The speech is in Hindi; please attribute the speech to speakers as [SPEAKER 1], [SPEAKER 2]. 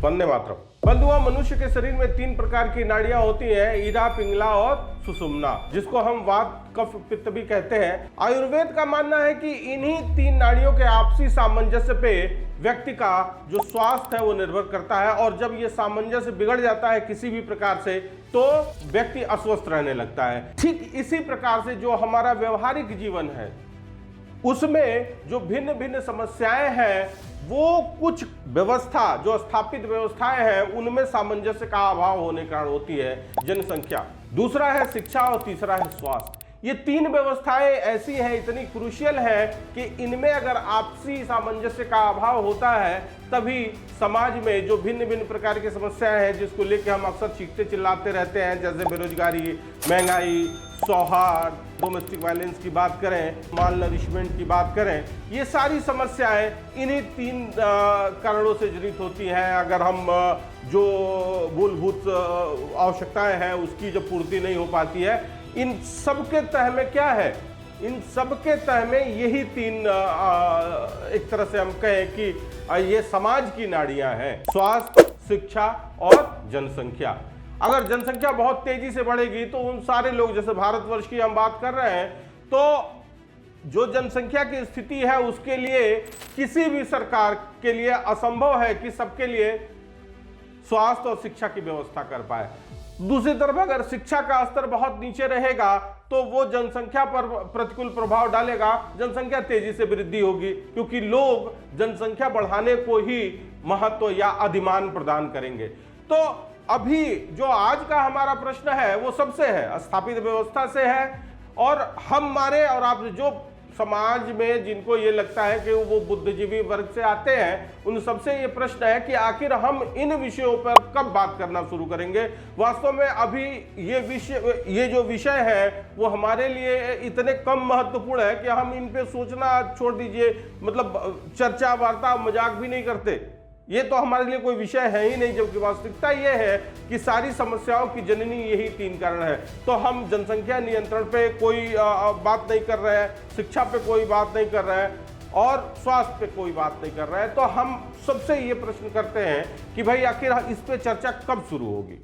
[SPEAKER 1] वंदे मातरम। बंधुओं, मनुष्य के शरीर में 3 प्रकार की नाड़ियां होती हैं, ईरा, पिंगला और सुषुम्ना, जिसको हम वात, कफ, पित्त भी कहते हैं। आयुर्वेद का मानना है कि इन्हीं 3 नाड़ियों के आपसी सामंजस्य पे व्यक्ति का जो स्वास्थ्य है वो निर्भर करता है, और जब ये सामंजस्य बिगड़ जाता है किसी भी प्रकार से तो व्यक्ति अस्वस्थ रहने लगता है। ठीक इसी प्रकार से जो हमारा व्यवहारिक जीवन है उसमें जो भिन्न भिन्न समस्याएं हैं, वो कुछ व्यवस्था जो स्थापित व्यवस्थाएं हैं उनमें सामंजस्य का अभाव होने के कारण होती है। जनसंख्या, दूसरा है शिक्षा और तीसरा है स्वास्थ्य। ये 3 व्यवस्थाएं ऐसी हैं, इतनी क्रूशियल है कि इनमें अगर आपसी सामंजस्य का अभाव होता है तभी समाज में जो भिन्न भिन्न प्रकार की समस्याएं हैं जिसको लेकर हम अक्सर चीखते चिल्लाते रहते हैं, जैसे बेरोजगारी, महंगाई, सौहार्द, डोमेस्टिक वायलेंस की बात करें, माल नरिशमेंट की बात करें, ये सारी समस्याएं इन्हीं 3 कारणों से जनित होती हैं। अगर हम जो मूलभूत आवश्यकताएं हैं उसकी जब पूर्ति नहीं हो पाती है, इन सबके तह में क्या है? इन सबके तह में यही 3 एक तरह से हम कहें कि ये समाज की नाड़ियां हैं, स्वास्थ्य, शिक्षा और जनसंख्या। अगर जनसंख्या बहुत तेजी से बढ़ेगी तो उन सारे लोग, जैसे भारतवर्ष की हम बात कर रहे हैं, तो जो जनसंख्या की स्थिति है उसके लिए किसी भी सरकार के लिए असंभव है कि सबके लिए स्वास्थ्य और शिक्षा की व्यवस्था कर पाए। दूसरी तरफ अगर शिक्षा का स्तर बहुत नीचे रहेगा तो वो जनसंख्या पर प्रतिकूल प्रभाव डालेगा, जनसंख्या तेजी से वृद्धि होगी, क्योंकि लोग जनसंख्या बढ़ाने को ही महत्व या अधिमान प्रदान करेंगे। तो अभी जो आज का हमारा प्रश्न है वो सबसे है, स्थापित व्यवस्था से है, और हमारे और आप जो समाज में जिनको ये लगता है कि वो बुद्धिजीवी वर्ग से आते हैं, उन सबसे ये प्रश्न है कि आखिर हम इन विषयों पर कब बात करना शुरू करेंगे। वास्तव में अभी ये जो विषय है वो हमारे लिए इतने कम महत्वपूर्ण है कि हम इन पे सोचना छोड़ दीजिए, मतलब चर्चा, वार्ता, मजाक भी नहीं करते। ये तो हमारे लिए कोई विषय है ही नहीं, जबकि वास्तविकता ये है कि सारी समस्याओं की जननी यही 3 कारण है। तो हम जनसंख्या नियंत्रण पे कोई बात नहीं कर रहे हैं, शिक्षा पे कोई बात नहीं कर रहे हैं और स्वास्थ्य पे कोई बात नहीं कर रहे हैं। तो हम सबसे ये प्रश्न करते हैं कि भाई आखिर इस पे चर्चा कब शुरू होगी।